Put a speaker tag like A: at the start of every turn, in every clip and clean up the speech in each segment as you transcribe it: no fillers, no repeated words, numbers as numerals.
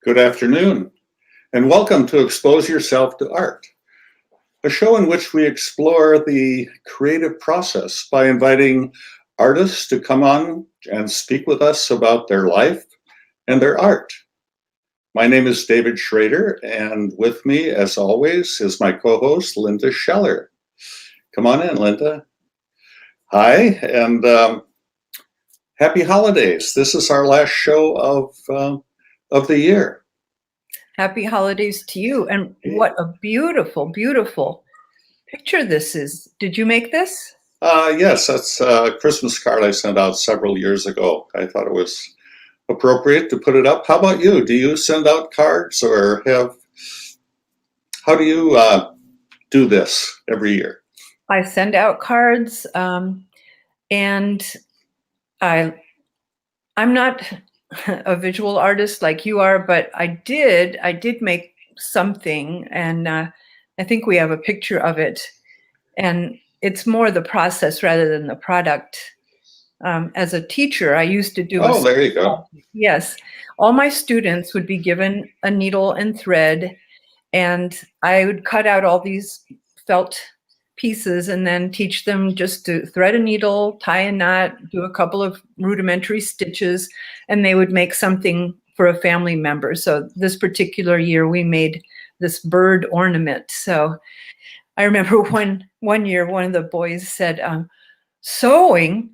A: Good afternoon, and welcome to Expose Yourself to Art, a show in which we explore the creative process by inviting artists to come on and speak with us about their life and their art. My name is David Schrader, and with me, as always, is my co-host, Linda Scheller. Come on in, Linda. Hi, and happy holidays. This is our last show of the year.
B: Happy holidays to you. And what a beautiful, beautiful picture this is. Did you make this?
A: Yes, that's a Christmas card I sent out several years ago. I thought it was appropriate to put it up. How about you? Do you send out cards or how do you do this every year?
B: I send out cards, and I'm not a visual artist like you are, but I did make something, and I think we have a picture of it, and it's more the process rather than the product. As a teacher, I used to do
A: there you go.
B: Yes, all my students would be given a needle and thread, and I would cut out all these felt pieces and then teach them just to thread a needle, tie a knot, do a couple of rudimentary stitches, and they would make something for a family member. So this particular year we made this bird ornament. So I remember one year one of the boys said, sewing,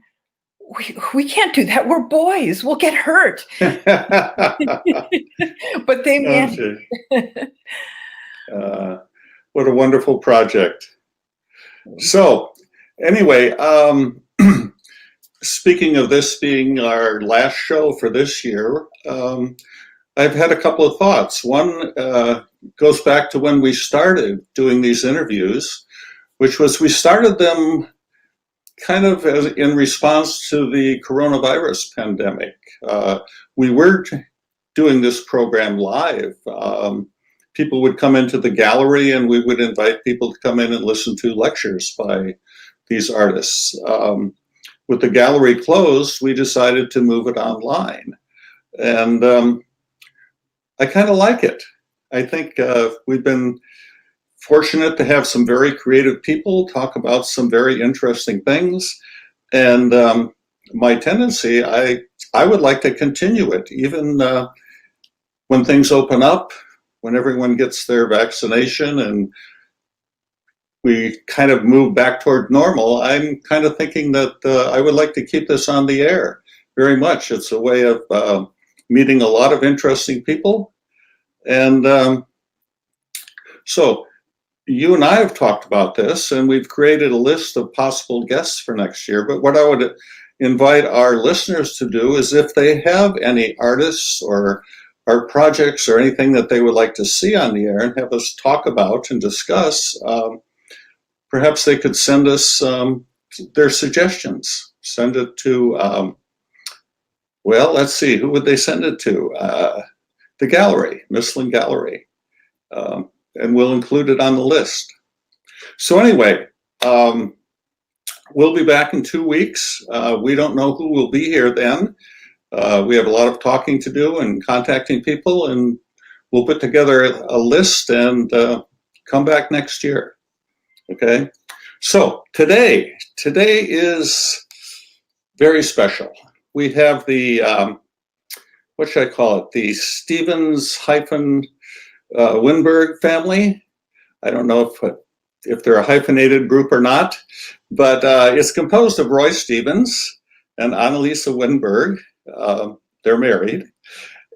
B: we can't do that. We're boys. We'll get hurt. But they managed.
A: What a wonderful project. So anyway, speaking of this being our last show for this year, I've had a couple of thoughts. One goes back to when we started doing these interviews, which was we started them kind of in response to the coronavirus pandemic. We were doing this program live. People would come into the gallery and we would invite people to come in and listen to lectures by these artists. With the gallery closed, we decided to move it online. And I kind of like it. I think we've been fortunate to have some very creative people talk about some very interesting things. And my tendency, I would like to continue it, even when things open up, when everyone gets their vaccination and we kind of move back toward normal. I'm kind of thinking that I would like to keep this on the air very much. It's a way of meeting a lot of interesting people. And so you and I have talked about this, and we've created a list of possible guests for next year. But what I would invite our listeners to do is if they have any artists or art projects or anything that they would like to see on the air and have us talk about and discuss, perhaps they could send us their suggestions. Send it to, well, let's see, who would they send it to? The gallery, Michelin Gallery. And we'll include it on the list. So anyway, we'll be back in 2 weeks. We don't know who will be here then. We have a lot of talking to do and contacting people, and we'll put together a list and come back next year. Okay? So today is very special. We have the, what should I call it? The Stevens-Winberg family. I don't know if they're a hyphenated group or not, but it's composed of Roy Stevens and Annalisa Winberg. They're married,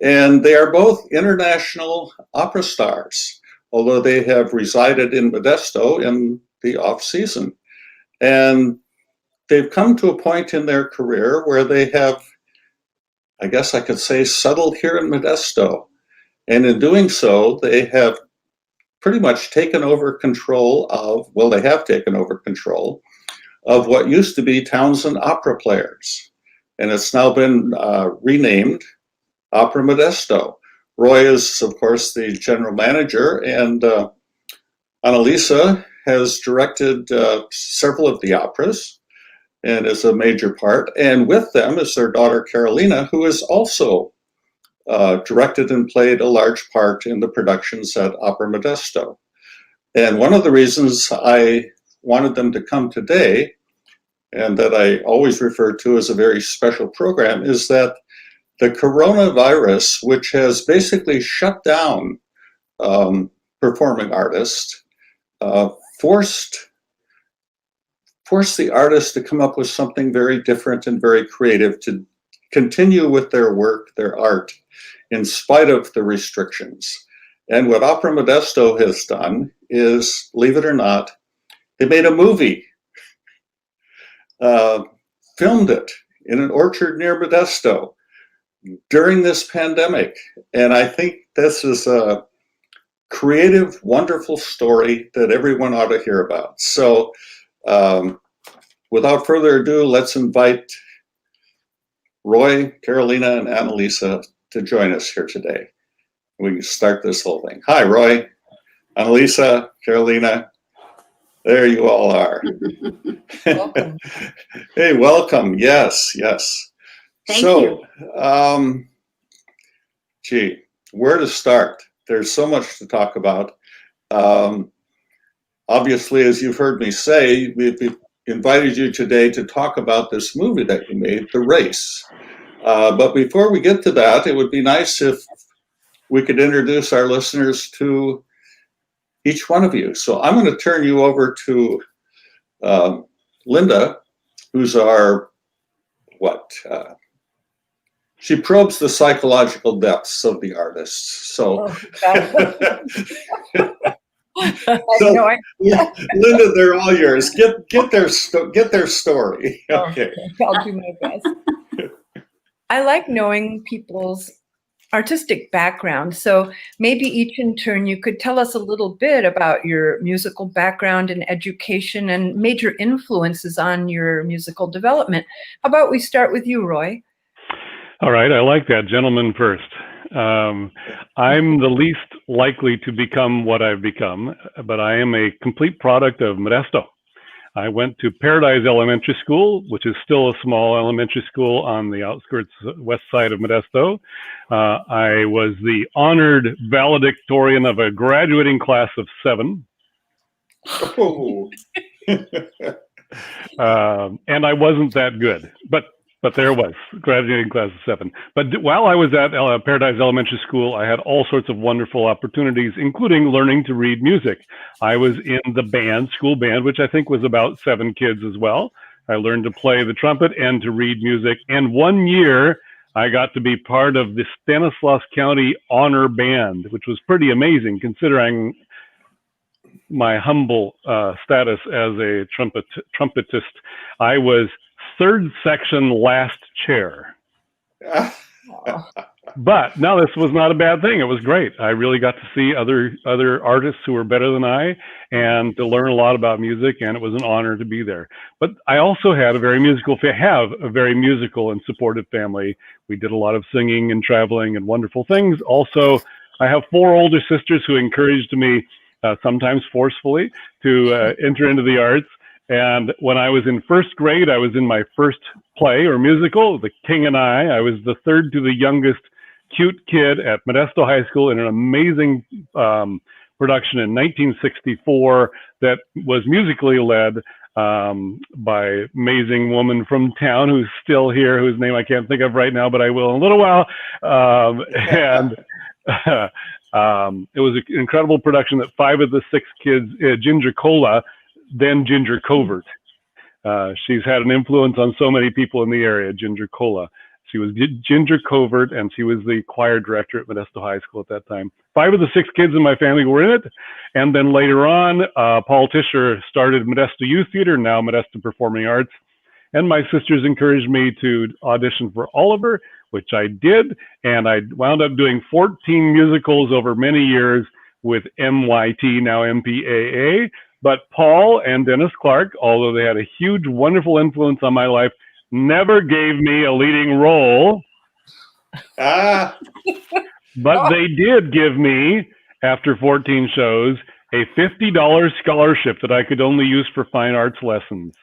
A: and they are both international opera stars, although they have resided in Modesto in the off-season. And they've come to a point in their career where they have, I guess I could say, settled here in Modesto. And in doing so, they have pretty much taken over control of, well, they have taken over control of what used to be Townsend Opera Players. And it's now been renamed Opera Modesto. Roy is, of course, the general manager, and Annalisa has directed several of the operas and is a major part. And with them is their daughter, Carolina, who is also directed and played a large part in the productions at Opera Modesto. And one of the reasons I wanted them to come today, and that I always refer to as a very special program, is that the coronavirus, which has basically shut down performing artists, forced the artists to come up with something very different and very creative to continue with their work, their art, in spite of the restrictions. And what Opera Modesto has done is, believe it or not, they made a movie, filmed it in an orchard near Modesto during this pandemic. And I think this is a creative, wonderful story that everyone ought to hear about. So without further ado, let's invite Roy, Carolina, and Annalisa to join us here today. We can start this whole thing. Hi, Roy, Annalisa, Carolina. There you all are.
B: Welcome.
A: Hey, welcome. Yes, yes.
C: Thank you.
A: Gee, where to start? There's so much to talk about. Obviously, as you've heard me say, we've invited you today to talk about this movie that you made, The Race. But before we get to that, it would be nice if we could introduce our listeners to each one of you. So I'm going to turn you over to Linda, who's our, she probes the psychological depths of the artists. So, Linda, they're all yours. Get their story. Okay.
B: I'll do my best. I like knowing people's artistic background. So maybe each in turn, you could tell us a little bit about your musical background and education and major influences on your musical development. How about we start with you, Roy?
D: All right, I like that. Gentleman first. I'm the least likely to become what I've become, but I am a complete product of Modesto. I went to Paradise Elementary School, which is still a small elementary school on the outskirts west side of Modesto. I was the honored valedictorian of a graduating class of 7.
A: Oh.
D: And I wasn't that good, but there was, graduating class of 7. But while I was at Paradise Elementary School, I had all sorts of wonderful opportunities, including learning to read music. I was in the band, school band, which I think was about 7 kids as well. I learned to play the trumpet and to read music. And one year, I got to be part of the Stanislaus County Honor Band, which was pretty amazing considering my humble status as a trumpetist. I was 3rd section last chair. But no, this was not a bad thing. It was great. I really got to see other artists who were better than I and to learn a lot about music, and it was an honor to be there. But I also had a very musical and supportive family. We did a lot of singing and traveling and wonderful things. Also, I have 4 older sisters who encouraged me, sometimes forcefully, to enter into the arts. And when I was in 1st grade, I was in my first play or musical, The King and I. I was the 3rd to the youngest cute kid at Modesto High School in an amazing production in 1964 that was musically led by amazing woman from town who's still here, whose name I can't think of right now, but I will in a little while. It was an incredible production that 5 of the 6 kids, Ginger Cola, then Ginger Covert. She's had an influence on so many people in the area, Ginger Cola. She was Ginger Covert, and she was the choir director at Modesto High School at that time. 5 of the 6 kids in my family were in it. And then later on, Paul Tischer started Modesto Youth Theater, now Modesto Performing Arts. And my sisters encouraged me to audition for Oliver, which I did. And I wound up doing 14 musicals over many years with MYT, now MPAA. But Paul and Dennis Clark, although they had a huge, wonderful influence on my life, never gave me a leading role. But they did give me, after 14 shows, a $50 scholarship that I could only use for fine arts lessons.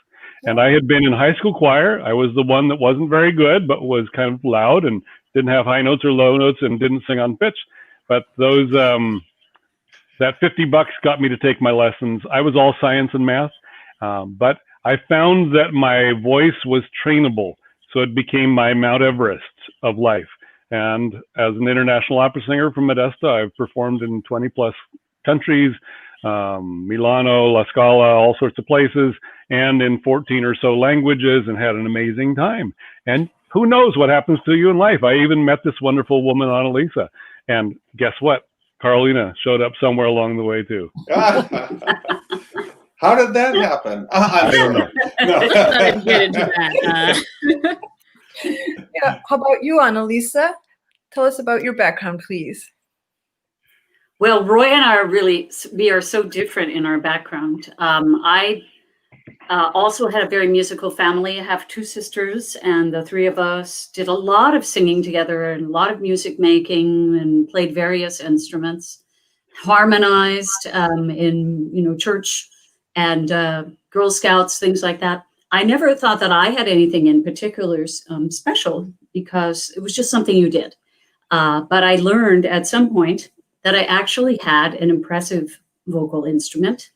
D: And I had been in high school choir. I was the one that wasn't very good, but was kind of loud and didn't have high notes or low notes and didn't sing on pitch. But those, that $50 got me to take my lessons. I was all science and math, but I found that my voice was trainable. So it became my Mount Everest of life. And as an international opera singer from Modesto, I've performed in 20 plus countries, Milano, La Scala, all sorts of places, and in 14 or so languages, and had an amazing time. And who knows what happens to you in life? I even met this wonderful woman, Annalisa. And guess what? Carolina showed up somewhere along the way too.
A: How did that happen?
D: I don't know.
C: Let's not even get into that.
B: Yeah. How about you, Annalisa? Tell us about your background, please.
C: Well, Roy and I we are so different in our background. I also had a very musical family. I have two sisters, and the three of us did a lot of singing together and a lot of music making, and played various instruments, harmonized in church and Girl Scouts, things like that. I never thought that I had anything in particular special, because it was just something you did. But I learned at some point that I actually had an impressive vocal instrument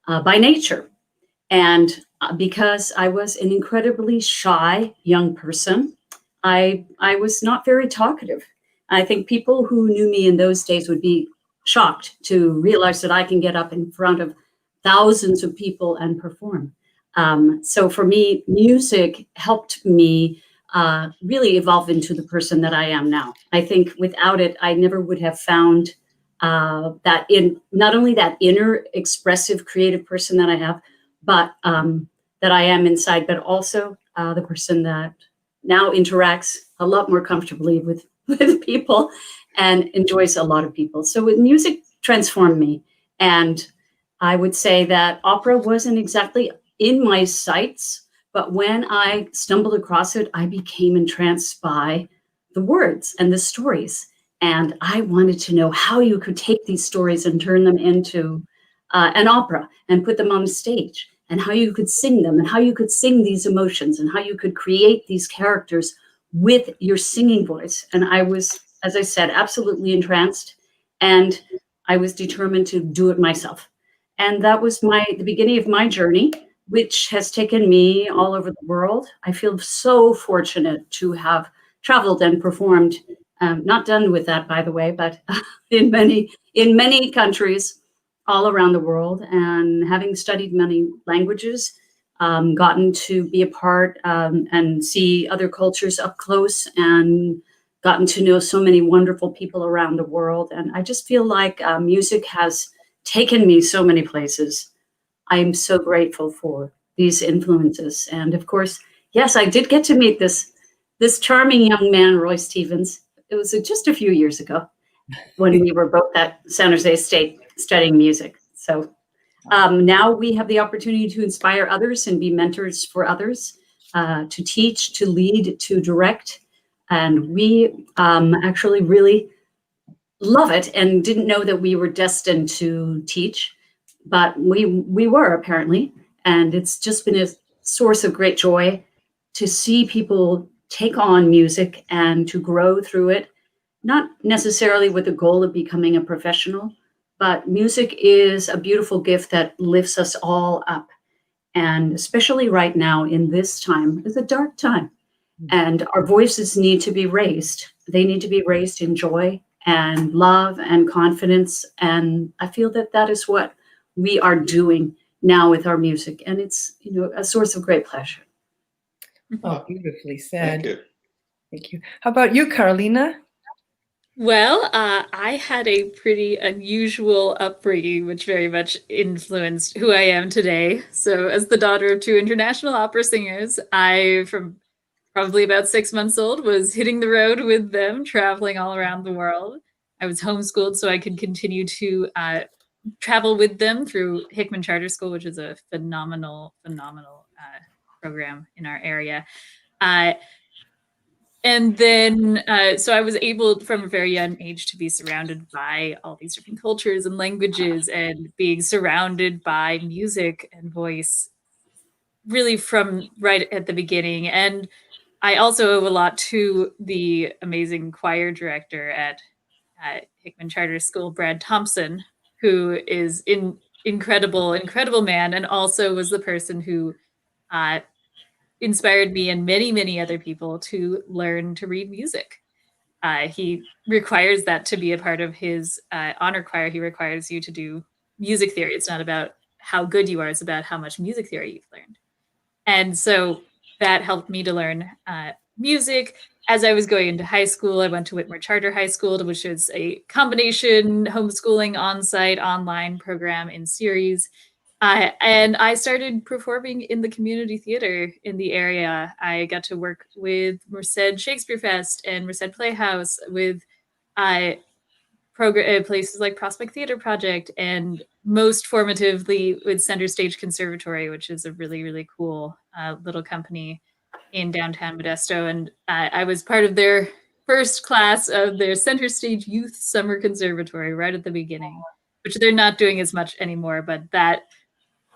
C: by nature. And because I was an incredibly shy young person, I was not very talkative. I think people who knew me in those days would be shocked to realize that I can get up in front of thousands of people and perform. So for me, music helped me really evolve into the person that I am now. I think without it, I never would have found that in not only that inner expressive creative person that I have, but that I am inside, but also the person that now interacts a lot more comfortably with people and enjoys a lot of people. So music transformed me. And I would say that opera wasn't exactly in my sights, but when I stumbled across it, I became entranced by the words and the stories. And I wanted to know how you could take these stories and turn them into an opera and put them on the stage, and how you could sing them, and how you could sing these emotions, and how you could create these characters with your singing voice. And I was, as I said, absolutely entranced, and I was determined to do it myself. And that was the beginning of my journey, which has taken me all over the world. I feel so fortunate to have traveled and performed, not done with that, by the way, but in many countries all around the world, and having studied many languages, gotten to be a part and see other cultures up close, and gotten to know so many wonderful people around the world. And I just feel like music has taken me so many places. I am so grateful for these influences. And of course, yes, I did get to meet this charming young man, Roy Stevens. It was just a few years ago when we were both at San Jose State studying music. So now we have the opportunity to inspire others and be mentors for others, to teach, to lead, to direct. And we actually really love it, and didn't know that we were destined to teach, but we were, apparently. And it's just been a source of great joy to see people take on music and to grow through it, not necessarily with the goal of becoming a professional, but music is a beautiful gift that lifts us all up. And especially right now in this time, it's a dark time, and our voices need to be raised. They need to be raised in joy and love and confidence. And I feel that that is what we are doing now with our music. And it's, a source of great pleasure.
B: Oh, beautifully said.
A: Thank you.
B: Thank you. How about you, Carolina?
E: Well, I had a pretty unusual upbringing, which very much influenced who I am today. So, as the daughter of two international opera singers, I, from probably about 6 months old, was hitting the road with them, traveling all around the world. I was homeschooled so I could continue to travel with them through Hickman Charter School, which is a phenomenal program in our area. And then, so I was able from a very young age to be surrounded by all these different cultures and languages, and being surrounded by music and voice really from right at the beginning. And I also owe a lot to the amazing choir director at Hickman Charter School, Brad Thompson, who is incredible man, and also was the person who inspired me and many other people to learn to read music. He requires that to be a part of his honor choir. He requires you to do music theory. It's not about how good you are, it's about how much music theory you've learned. And so that helped me to learn music. As I was going into high school, I went to Whitmer Charter High School, which is a combination homeschooling, on-site, online program in series. And I started performing in the community theater in the area. I got to work with Merced Shakespeare Fest and Merced Playhouse, with places like Prospect Theater Project, and most formatively with Center Stage Conservatory, which is a really cool little company in downtown Modesto. And I was part of their first class of their Center Stage Youth Summer Conservatory right at the beginning, which they're not doing as much anymore, but that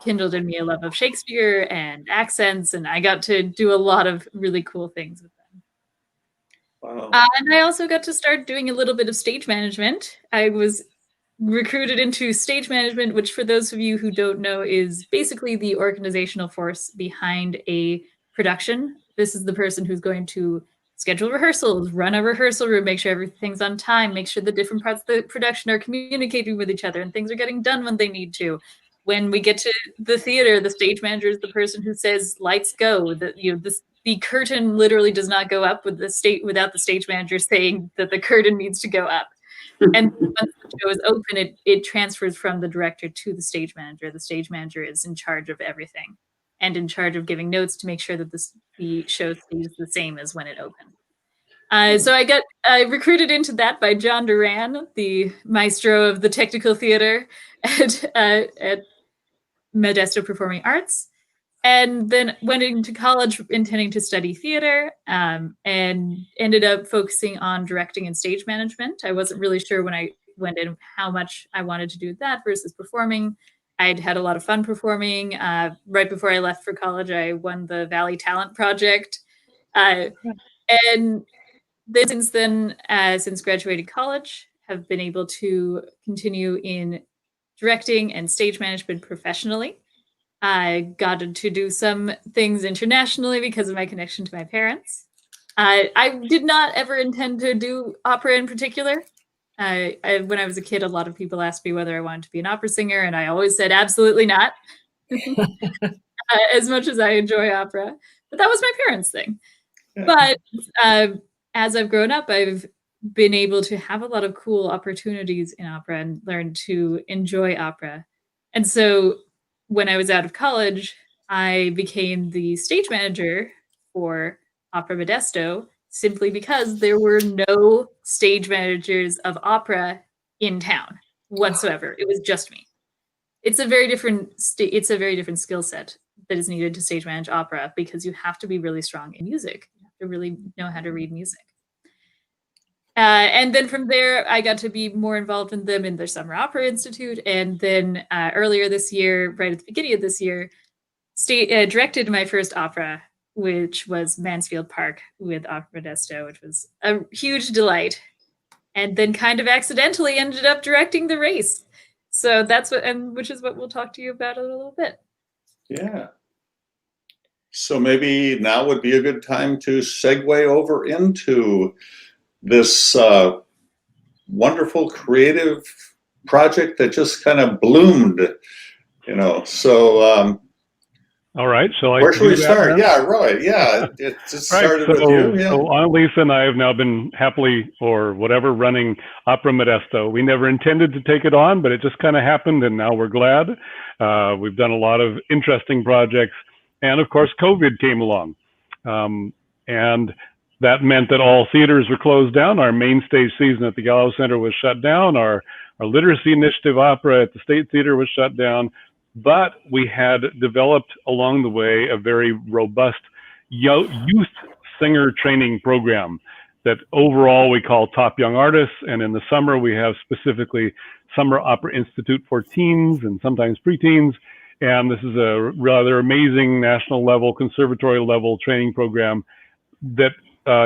E: kindled in me a love of Shakespeare and accents, and I got to do a lot of really cool things with them.
A: Wow.
E: And I also got to start doing a little bit of stage management. I was recruited into stage management, which, for those of you who don't know, is basically the organizational force behind a production. This is the person who's going to schedule rehearsals, run a rehearsal room, make sure everything's on time, make sure the different parts of the production are communicating with each other and things are getting done when they need to. When we get to the theater, the stage manager is the person who says, "Lights go." The curtain literally does not go up without the stage manager saying that the curtain needs to go up. And once the show is open, it transfers from the director to the stage manager. The stage manager is in charge of everything and in charge of giving notes to make sure that the show stays the same as when it opened. So I got recruited into that by John Duran, the maestro of the technical theater at Modesto Performing Arts, and then went into college intending to study theater, and ended up focusing on directing and stage management. I wasn't really sure when I went in how much I wanted to do that versus performing. I'd had a lot of fun performing. Right before I left for college, I won the Valley Talent Project. And then since graduating college, have been able to continue in directing and stage management professionally. I got to do some things internationally because of my connection to my parents. I did not ever intend to do opera in particular. When I was a kid, a lot of people asked me whether I wanted to be an opera singer, and I always said absolutely not, as much as I enjoy opera. But that was my parents' thing.
A: Yeah.
E: But as I've grown up, I've been able to have a lot of cool opportunities in opera and learn to enjoy opera. And so when I was out of college, I became the stage manager for Opera Modesto simply because there were no stage managers of opera in town whatsoever. It was just me. It's a very different skill set that is needed to stage manage opera, because you have to be really strong in music. You have to really know how to read music. And then from there, I got to be more involved in them in their Summer Opera Institute. And then earlier this year, right at the beginning of this year, directed my first opera, which was Mansfield Park with Opera Modesto, which was a huge delight. And then kind of accidentally ended up directing The Race. So that's which is what we'll talk to you about a little bit.
A: Yeah. So maybe now would be a good time to segue over into this wonderful creative project that just kind of bloomed, so
D: All right, so
A: where should we start?
D: Then?
A: Yeah, Roy. Yeah, it just started with you. Yeah.
D: So Annalisa and I have now been happily, or whatever, running Opera Modesto. We never intended to take it on, but it just kind of happened, and now we're glad. We've done a lot of interesting projects, and of course, COVID came along. And that meant that all theaters were closed down. Our main stage season at the Gallo Center was shut down. Our Literacy Initiative opera at the State Theater was shut down. But we had developed along the way a very robust youth singer training program that overall we call Top Young Artists. And in the summer, we have specifically Summer Opera Institute for teens and sometimes preteens. And this is a rather amazing national level, conservatory level training program that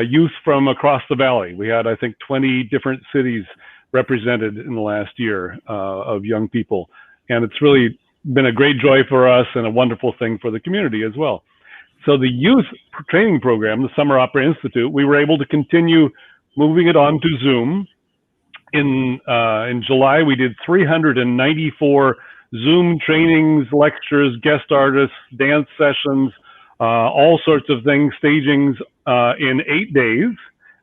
D: youth from across the valley. We had, I think, 20 different cities represented in the last year of young people. And it's really been a great joy for us and a wonderful thing for the community as well. So the youth training program, the Summer Opera Institute, we were able to continue moving it on to Zoom. In July, we did 394 Zoom trainings, lectures, guest artists, dance sessions, all sorts of things, stagings in 8 days.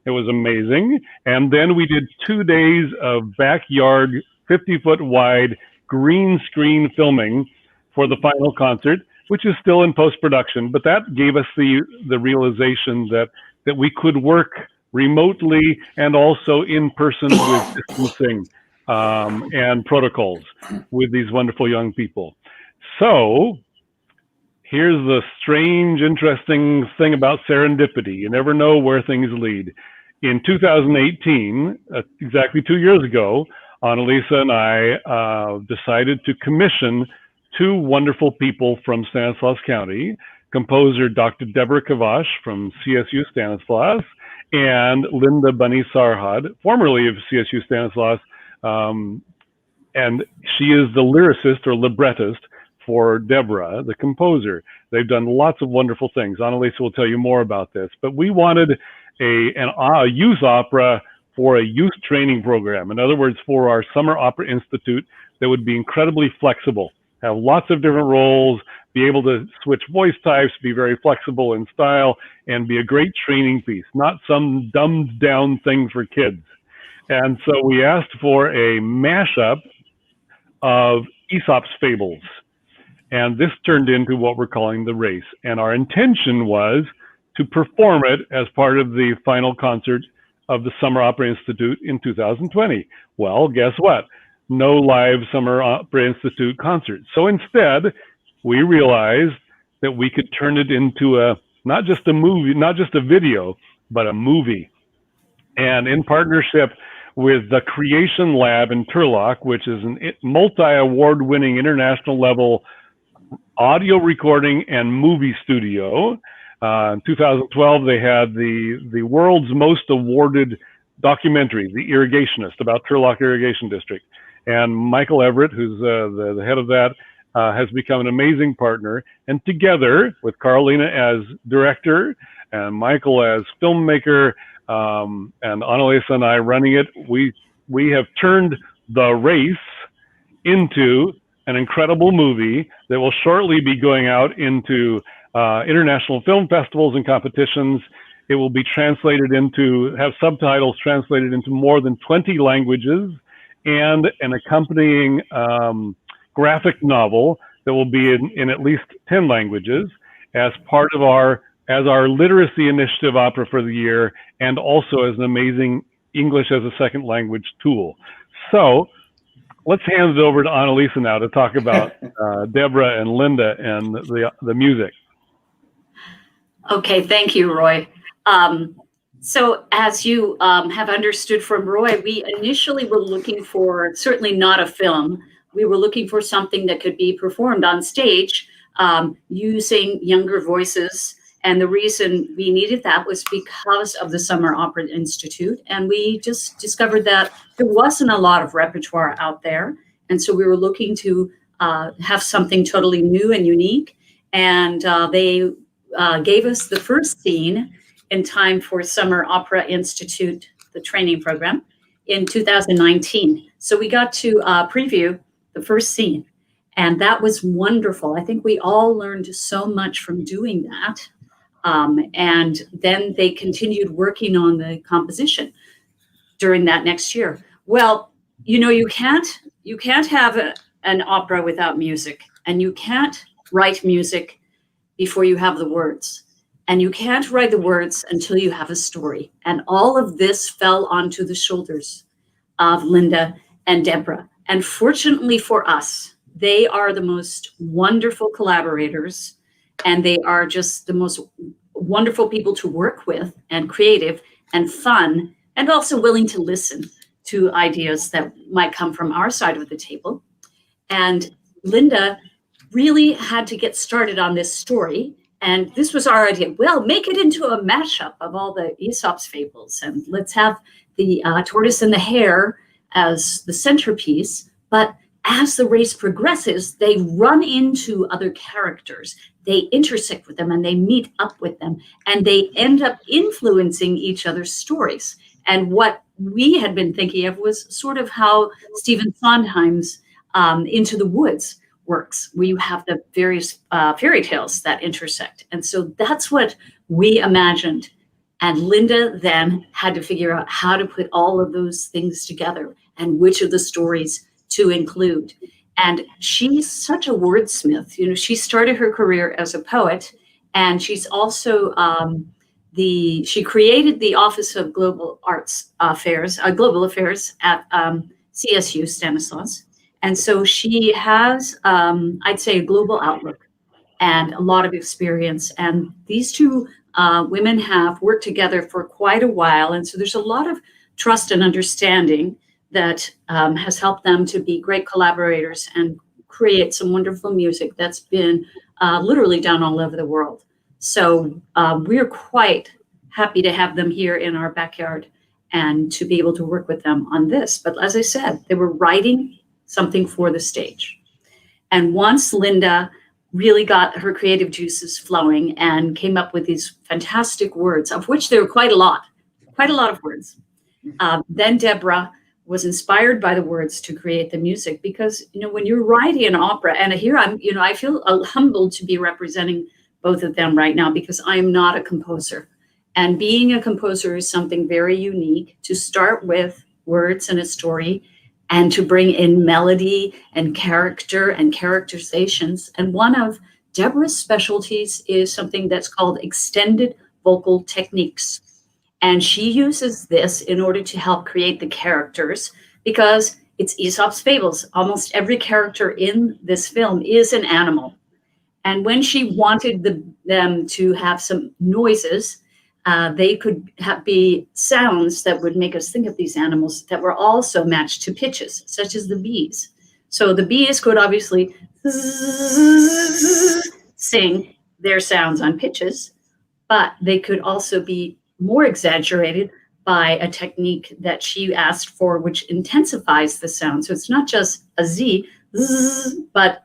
D: It was amazing. And then we did 2 days of backyard, 50-foot wide green screen filming for the final concert, which is still in post-production. But that gave us the realization that we could work remotely and also in person with distancing and protocols with these wonderful young people. So here's the strange, interesting thing about serendipity. You never know where things lead. In 2018, exactly 2 years ago, Annalisa and I decided to commission 2 wonderful people from Stanislaus County, composer Dr. Deborah Kavash from CSU Stanislaus and Linda Bunny Sarhad, formerly of CSU Stanislaus, and she is the lyricist or librettist for Deborah, the composer. They've done lots of wonderful things. Annalisa will tell you more about this, but we wanted a youth opera for a youth training program. In other words, for our Summer Opera Institute that would be incredibly flexible, have lots of different roles, be able to switch voice types, be very flexible in style, and be a great training piece, not some dumbed down thing for kids. And so we asked for a mashup of Aesop's fables. And this turned into what we're calling the race. And our intention was to perform it as part of the final concert of the Summer Opera Institute in 2020. Well, guess what? No live Summer Opera Institute concert. So instead, we realized that we could turn it into not just a movie, not just a video, but a movie. And in partnership with the Creation Lab in Turlock, which is a multi-award winning international level audio recording and movie studio. In 2012, they had the world's most awarded documentary, The Irrigationist, about Turlock Irrigation District. And Michael Everett, who's the head of that, has become an amazing partner. And together, with Carolina as director and Michael as filmmaker, and Annalisa and I running it, we have turned The Race into an incredible movie that will shortly be going out into international film festivals and competitions. It will be translated have subtitles translated into more than 20 languages and an accompanying graphic novel that will be in at least 10 languages as part of our literacy initiative opera for the year, and also as an amazing English as a second language tool. So let's hand it over to Annalisa now to talk about Deborah and Linda and the music.
C: Okay, thank you, Roy. So as you have understood from Roy, we initially were looking for, certainly not a film, we were looking for something that could be performed on stage using younger voices. And the reason we needed that was because of the Summer Opera Institute. And we just discovered that there wasn't a lot of repertoire out there. And so we were looking to have something totally new and unique. And they gave us the first scene in time for Summer Opera Institute, the training program, in 2019. So we got to preview the first scene. And that was wonderful. I think we all learned so much from doing that. And then they continued working on the composition during that next year. Well, you can't have an opera without music, and you can't write music before you have the words, and you can't write the words until you have a story. And all of this fell onto the shoulders of Linda and Deborah. And fortunately for us, they are the most wonderful collaborators, and they are just the most wonderful people to work with, and creative and fun, and also willing to listen to ideas that might come from our side of the table. And Linda really had to get started on this story, And this was our idea. Well, make it into a mashup of all the Aesop's fables, and let's have the tortoise and the hare as the centerpiece. But as the race progresses, they run into other characters. They intersect with them and they meet up with them, and they end up influencing each other's stories. And what we had been thinking of was sort of how Stephen Sondheim's Into the Woods works, where you have the various fairy tales that intersect. And so that's what we imagined. And Linda then had to figure out how to put all of those things together and which of the stories to include. And she's such a wordsmith. You know, she started her career as a poet, and she's also she created the Office of Global Global Affairs at CSU Stanislaus. And so she has, I'd say, a global outlook and a lot of experience. And these two women have worked together for quite a while. And so there's a lot of trust and understanding that has helped them to be great collaborators and create some wonderful music that's been literally done all over the world. So we're quite happy to have them here in our backyard and to be able to work with them on this. But as I said, they were writing something for the stage. And once Linda really got her creative juices flowing and came up with these fantastic words, of which there were quite a lot of words, then Deborah was inspired by the words to create the music. Because, you know, when you're writing an opera, and here I feel humbled to be representing both of them right now, because I am not a composer. And being a composer is something very unique, to start with words and a story, and to bring in melody and character and characterizations. And one of Deborah's specialties is something that's called extended vocal techniques. And she uses this in order to help create the characters, because it's Aesop's fables. Almost every character in this film is an animal. And when she wanted them to have some noises, they could be sounds that would make us think of these animals that were also matched to pitches, such as the bees. So the bees could obviously sing their sounds on pitches, but they could also be more exaggerated by a technique that she asked for, which intensifies the sound. So it's not just a Z, but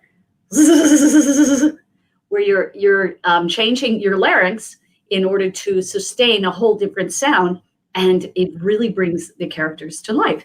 C: where you're changing your larynx in order to sustain a whole different sound, and it really brings the characters to life.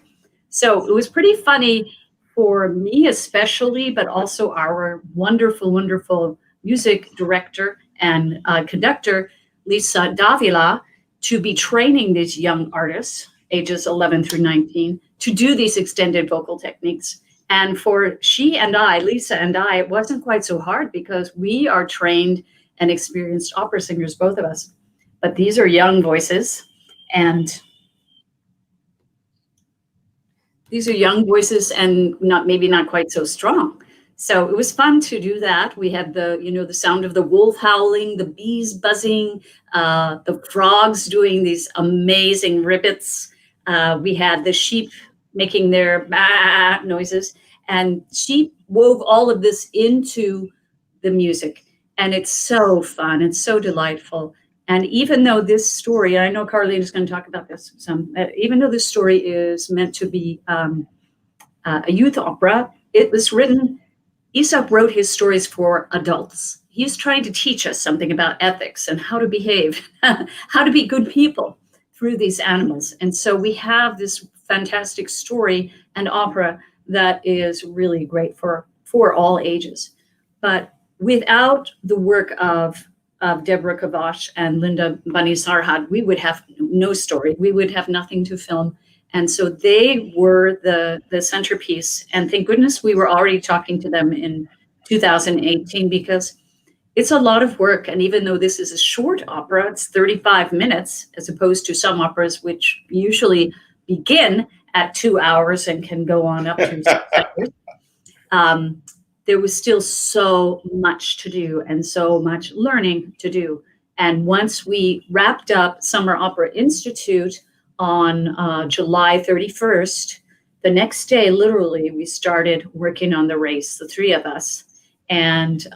C: So it was pretty funny for me especially, but also our wonderful, wonderful music director and conductor, Lisa Davila, to be training these young artists, ages 11 through 19, to do these extended vocal techniques. And for Lisa and I, it wasn't quite so hard, because we are trained and experienced opera singers, both of us. But these are young voices, and maybe not quite so strong. So it was fun to do that. We had the sound of the wolf howling, the bees buzzing, the frogs doing these amazing ribbits. We had the sheep making their bah noises, and she wove all of this into the music. And it's so fun. It's so delightful. And even though this story, I know Carlene is going to talk about this some, even though this story is meant to be a youth opera, it was written, Aesop wrote his stories for adults. He's trying to teach us something about ethics and how to behave, how to be good people through these animals. And so we have this fantastic story and opera that is really great for all ages. But without the work of Deborah Kavash and Linda Bunny Sarhad, we would have no story. We would have nothing to film. And so they were the centerpiece. And thank goodness we were already talking to them in 2018, because it's a lot of work. And even though this is a short opera, it's 35 minutes, as opposed to some operas which usually begin at 2 hours and can go on up to 6 hours. There was still so much to do and so much learning to do. And once we wrapped up Summer Opera Institute on July 31st, the next day, literally, we started working on the race, the three of us. And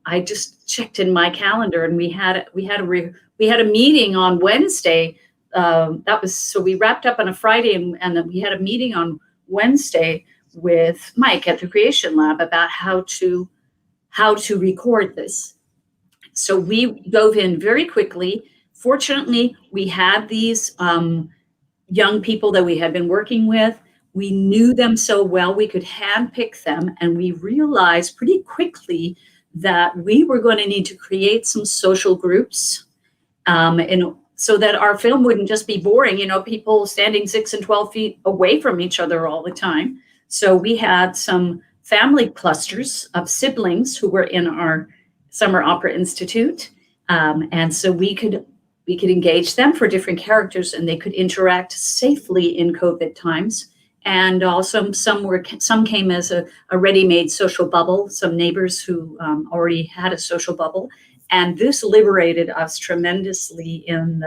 C: I just checked in my calendar, and we had a meeting on Wednesday. So we wrapped up on a Friday, and then we had a meeting on Wednesday with Mike at the Creation Lab about how to record this. So we dove in very quickly. Fortunately, we had these young people that we had been working with. We knew them so well, we could handpick them, and we realized pretty quickly that we were going to need to create some social groups, and so that our film wouldn't just be boring, people standing 6 and 12 feet away from each other all the time. So we had some family clusters of siblings who were in our Summer Opera Institute, and so we could engage them for different characters, and they could interact safely in COVID times. And also some came as a ready-made social bubble, some neighbors who already had a social bubble. And this liberated us tremendously in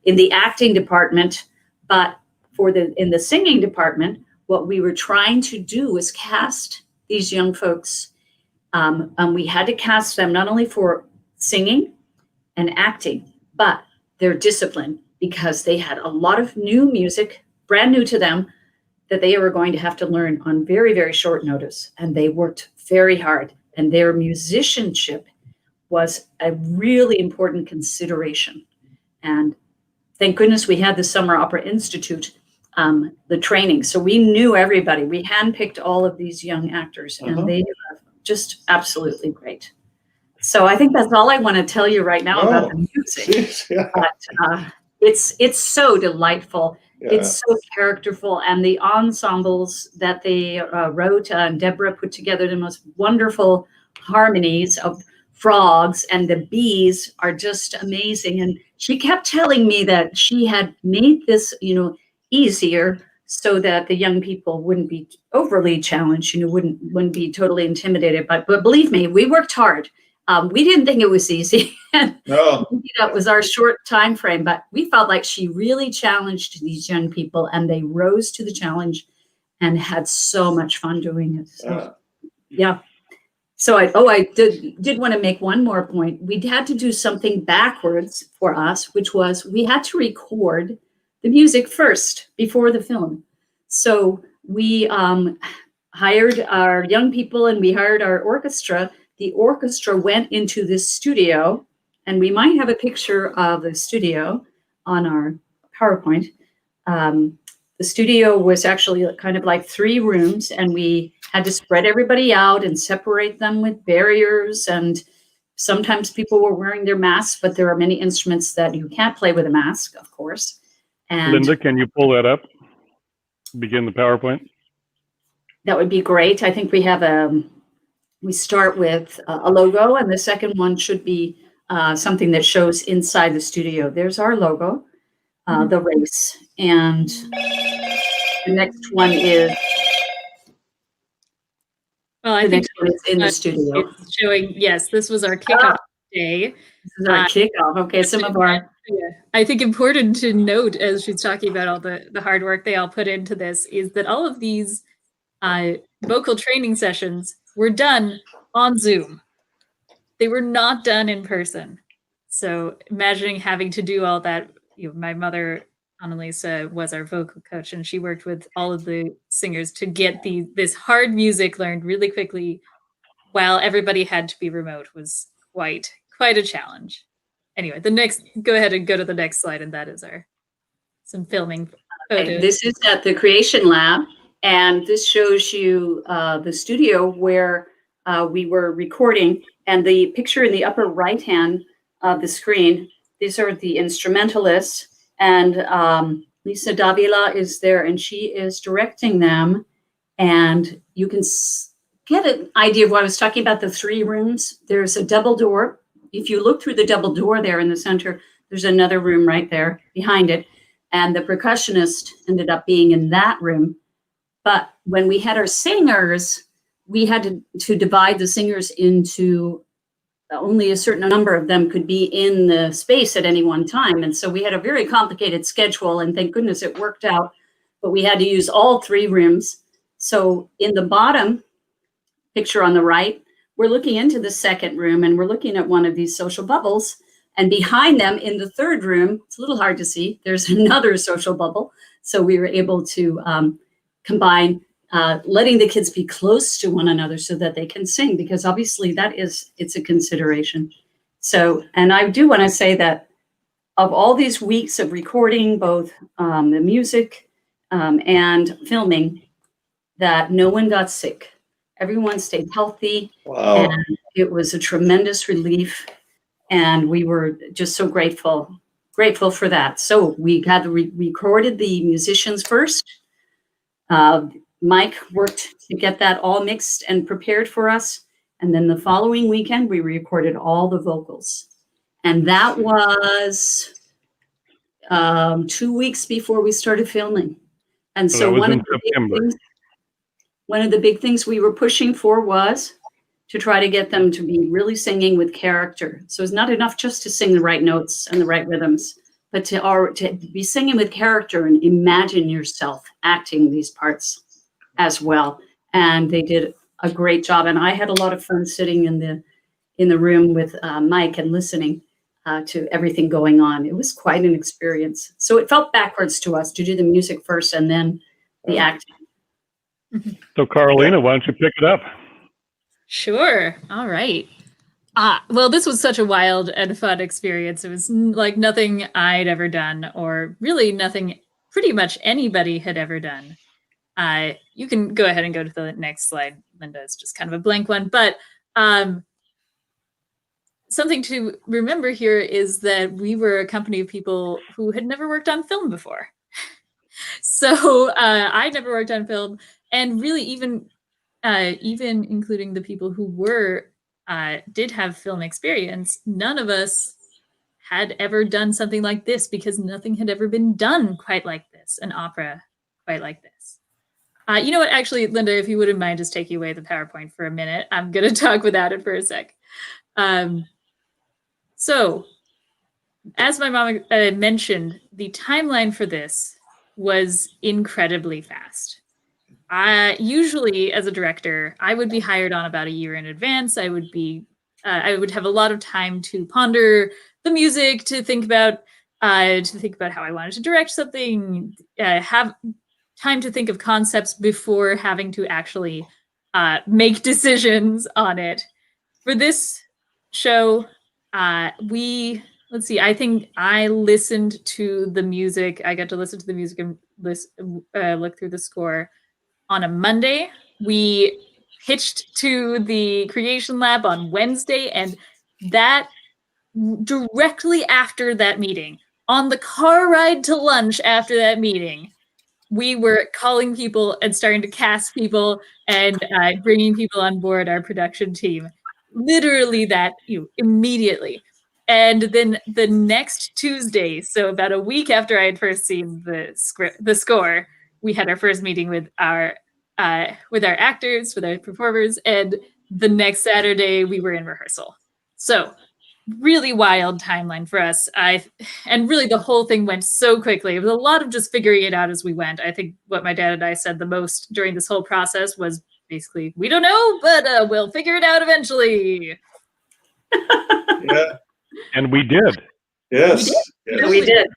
C: the acting department. But in the singing department, what we were trying to do was cast these young folks. And we had to cast them not only for singing and acting, but their discipline, because they had a lot of new music, brand new to them, that they were going to have to learn on very, very short notice. And they worked very hard. And their musicianship was a really important consideration. And thank goodness we had the Summer Opera Institute, the training. So we knew everybody. We handpicked all of these young actors, and they are just absolutely great. So I think that's all I want to tell you right now about the music.
A: Geez, yeah.
C: But it's so delightful.
A: Yeah.
C: It's so characterful, and the ensembles that they wrote and Deborah put together, the most wonderful harmonies of frogs, and the bees are just amazing. And she kept telling me that she had made this, easier so that the young people wouldn't be overly challenged, wouldn't be totally intimidated. But believe me, we worked hard. We didn't think it was easy.
A: No.
C: That was our short time frame, but we felt like she really challenged these young people, and they rose to the challenge and had so much fun doing it. So, yeah. So I did want to make one more point. We had to do something backwards for us, which was we had to record the music first before the film. So we hired our young people, and we hired our orchestra. The orchestra went into this studio, and we might have a picture of the studio on our PowerPoint. The studio was actually kind of like 3 rooms, and we had to spread everybody out and separate them with barriers. And sometimes people were wearing their masks, but there are many instruments that you can't play with a mask, of course. And
D: Linda, can you pull that up? Begin the PowerPoint.
C: that would be great. I think we have we start with a logo, and the second one should be something that shows inside the studio. There's our logo, the race, and the next one is
E: I think
C: it's in the studio.
E: it's showing, yes, this was our kickoff day.
C: This is our kickoff. Okay, some of our
E: I think important to note, as she's talking about all the hard work they all put into this, is that all of these vocal training sessions were done on Zoom. They were not done in person. So imagining having to do all that, my mother, Annalisa, was our vocal coach, and she worked with all of the singers to get this hard music learned really quickly while everybody had to be remote. Was quite a challenge. Anyway, go ahead and go to the next slide, and that is some filming photos.
C: This is at the Creation Lab, and this shows you the studio where we were recording. And the picture in the upper right hand of the screen, these are the instrumentalists, and Lisa Davila is there, and she is directing them. And you can get an idea of what I was talking about, the 3 rooms. There's a double door. If you look through the double door there in the center, there's another room right there behind it. And the percussionist ended up being in that room. But when we had our singers, we had to divide the singers into only a certain number of them could be in the space at any one time. And so we had a very complicated schedule, and thank goodness it worked out. But we had to use all 3 rooms. So in the bottom picture on the right, we're looking into the second room and we're looking at one of these social bubbles. And behind them in the third room, it's a little hard to see, there's another social bubble. So we were able to combine letting the kids be close to one another so that they can sing, because obviously it's a consideration. So, and I do want to say that of all these weeks of recording, both the music and filming, that no one got sick. Everyone stayed healthy.
A: Wow.
C: And it was a tremendous relief. And we were just so grateful for that. So we had recorded the musicians first. Mike worked to get that all mixed and prepared for us. And then the following weekend, we recorded all the vocals. And that was 2 weeks before we started filming. And so one of the big things we were pushing for was to try to get them to be really singing with character. So it's not enough just to sing the right notes and the right rhythms, but to be singing with character and imagine yourself acting these parts as well. And they did a great job. And I had a lot of fun sitting in the room with Mike and listening to everything going on. It was quite an experience. So it felt backwards to us to do the music first and then the acting.
D: So Carolina, why don't you pick it up?
E: Sure. All right. Well, this was such a wild and fun experience. It was like nothing I'd ever done, or really nothing pretty much anybody had ever done. You can go ahead and go to the next slide, Linda. It's just kind of a blank one. But something to remember here is that we were a company of people who had never worked on film before. So I'd never worked on film, and really even including the people who did have film experience, none of us had ever done something like this, because nothing had ever been done quite like this, an opera quite like this. You know what, actually, Linda, if you wouldn't mind just taking away the PowerPoint for a minute, I'm going to talk without it for a sec. So, as my mom mentioned, the timeline for this was incredibly fast. Usually, as a director, I would be hired on about a year in advance. I would have a lot of time to ponder the music, to think about how I wanted to direct something, have time to think of concepts before having to actually make decisions on it. For this show, let's see, I think I listened to the music. I got to listen to the music and look through the score on a Monday. We pitched to the Creation Lab on Wednesday, and that directly after that meeting, on the car ride to lunch after that meeting, we were calling people and starting to cast people and bringing people on board our production team. Literally that, immediately. And then the next Tuesday, so about a week after I had first seen the score, we had our first meeting with our actors, with our performers, and the next Saturday we were in rehearsal. So really wild timeline for us. And really the whole thing went so quickly. It was a lot of just figuring it out as we went. I think what my dad and I said the most during this whole process was basically, we don't know, but we'll figure it out eventually.
A: Yeah.
D: And we did.
A: Yes.
C: We did.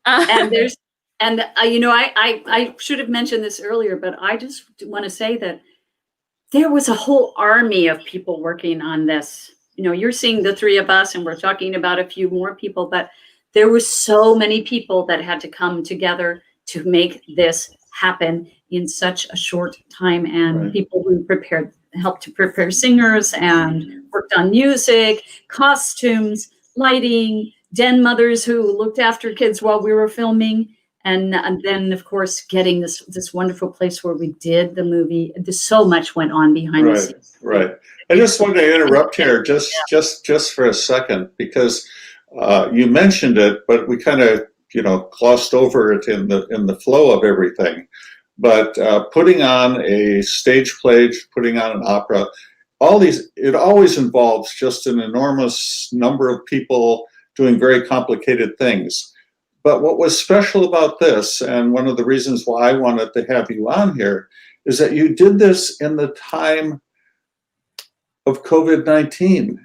C: And I should have mentioned this earlier, but I just want to say that there was a whole army of people working on this. You're seeing the three of us, and we're talking about a few more people, but there were so many people that had to come together to make this happen in such a short time. And
A: Right.
C: People who helped to prepare singers and worked on music, costumes, lighting, den mothers who looked after kids while we were filming. And then, of course, getting this wonderful place where we did the movie. So much went on behind the scenes.
A: Right. I just want to interrupt here just for a second, because you mentioned it, but we kind of glossed over it in the flow of everything. But putting on a stage play, putting on an opera, it always involves just an enormous number of people doing very complicated things. But what was special about this, and one of the reasons why I wanted to have you on here, is that you did this in the time of COVID-19.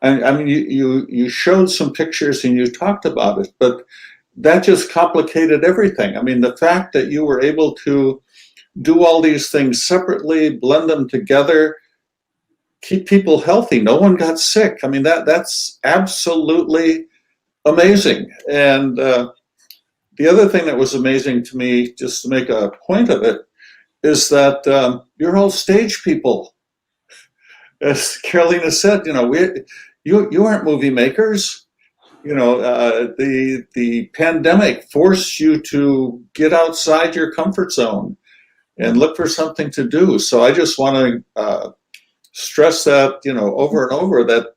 A: I mean, you showed some pictures and you talked about it, but that just complicated everything. I mean, the fact that you were able to do all these things separately, blend them together, keep people healthy. No one got sick. I mean, that's absolutely amazing. And the other thing that was amazing to me, just to make a point of it, is that you're all stage people. As Carolina said, you aren't movie makers. The pandemic forced you to get outside your comfort zone and look for something to do. So I just want to stress that, over and over, that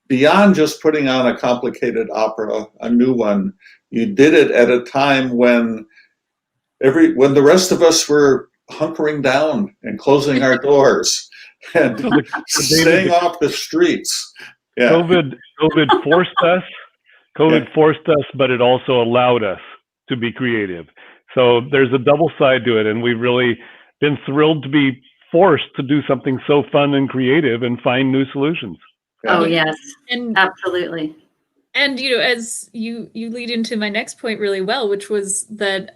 A: beyond just putting on a complicated opera, a new one, you did it at a time when the rest of us were hunkering down and closing our doors and staying off the streets. Yeah.
D: COVID forced us. Forced us, but it also allowed us to be creative. So there's a double side to it, and we've really been thrilled to be forced to do something so fun and creative and find new solutions.
C: Oh, yes,
E: And
C: absolutely.
E: And as you lead into my next point really well, which was that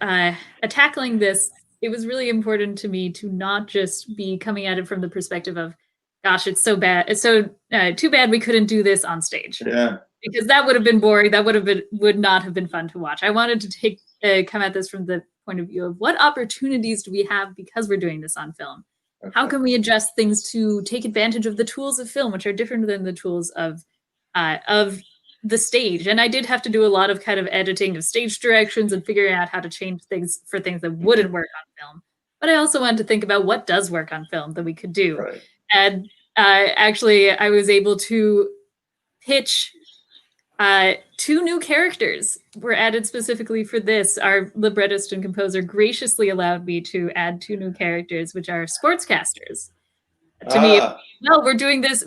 E: tackling this, it was really important to me to not just be coming at it from the perspective of, gosh, it's so bad. It's so too bad we couldn't do this on stage.
A: Yeah.
E: Because that would have been boring. That would not have been fun to watch. I wanted to come at this from the point of view of what opportunities do we have because we're doing this on film?
A: Okay.
E: How can we adjust things to take advantage of the tools of film, which are different than the tools of the stage? And I did have to do a lot of kind of editing of stage directions and figuring out how to change things for things that wouldn't work on film. But I also wanted to think about what does work on film that we could do.
A: Right.
E: And actually, I was able to pitch 2 new characters were added specifically for this. Our librettist and composer graciously allowed me to add 2 new characters, which are sportscasters. To me, well, we're doing this.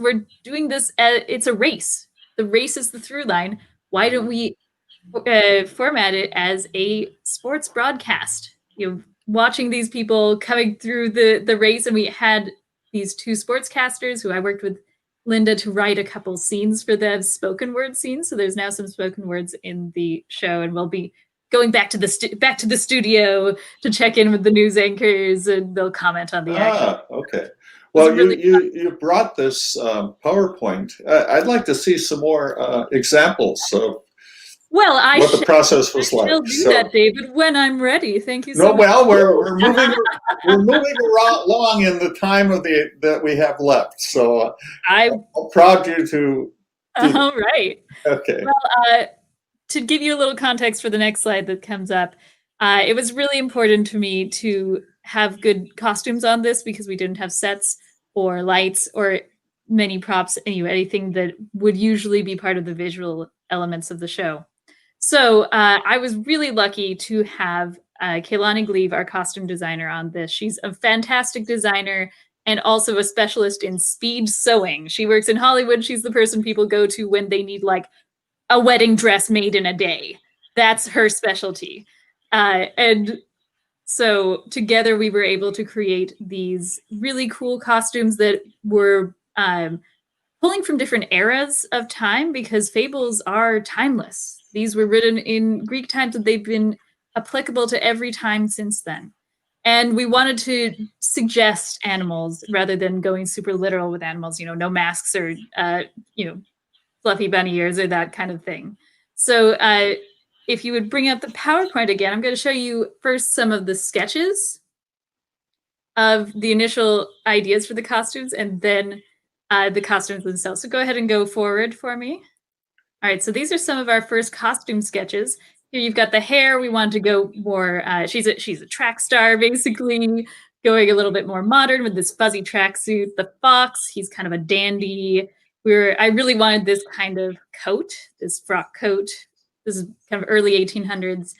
E: It's a race. The race is the through line. Why don't we format it as a sports broadcast? Watching these people coming through the race, and we had these 2 sportscasters who I worked with Linda to write a couple scenes for the spoken word scenes. So there's now some spoken words in the show, and we'll be going back to the studio to check in with the news anchors, and they'll comment on the action.
A: Okay. Well,
E: really
A: you brought this PowerPoint. I'd like to see some more examples of what the process was like.
E: I'll do that, David, when I'm ready. Thank you so much.
A: Well, we're moving along in the time that we have left. So I'll prod you to.
E: All right.
A: Okay.
E: Well, to give you a little context for the next slide that comes up, it was really important to me to have good costumes on this because we didn't have sets or lights or many props, anything that would usually be part of the visual elements of the show. So I was really lucky to have Kaylani Gleave, our costume designer, on this. She's a fantastic designer and also a specialist in speed sewing. She works in Hollywood. She's the person people go to when they need like a wedding dress made in a day. That's her specialty. And so together we were able to create these really cool costumes that were pulling from different eras of time because fables are timeless. These were written in Greek times, and they've been applicable to every time since then. And we wanted to suggest animals rather than going super literal with animals, no masks or, fluffy bunny ears or that kind of thing. So if you would bring up the PowerPoint again, I'm going to show you first some of the sketches of the initial ideas for the costumes and then the costumes themselves. So go ahead and go forward for me. All right, so these are some of our first costume sketches. Here you've got the hair. We wanted to go more, she's a track star, basically, going a little bit more modern with this fuzzy tracksuit. The fox, he's kind of a dandy. I really wanted this kind of coat, this frock coat. This is kind of early 1800s.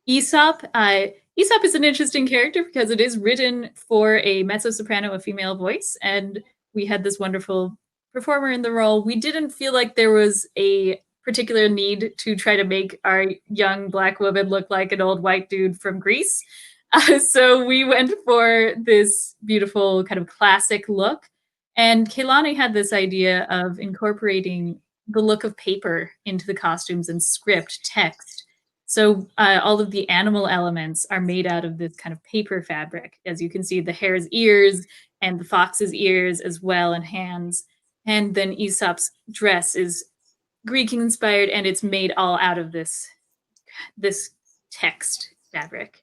E: Aesop. Aesop is an interesting character because it is written for a mezzo-soprano, a female voice, and we had this wonderful performer in the role. We didn't feel like there was a particular need to try to make our young Black woman look like an old white dude from Greece. So we went for this beautiful kind of classic look. And Kehlani had this idea of incorporating the look of paper into the costumes and script text. So all of the animal elements are made out of this kind of paper fabric. As you can see, the hare's ears and the fox's ears as well, and hands. And then Aesop's dress is Greek inspired, and it's made all out of this text fabric.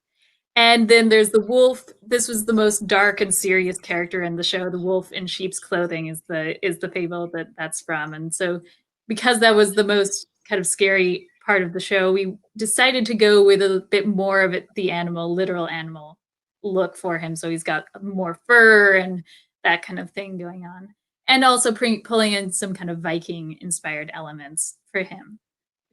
E: And then there's the wolf. This was the most dark and serious character in the show. The wolf in sheep's clothing is the fable that's from. And so because that was the most kind of scary part of the show, we decided to go with a bit more of it, the animal, literal animal look for him. So he's got more fur and that kind of thing going on. And also pulling in some kind of Viking inspired elements for him.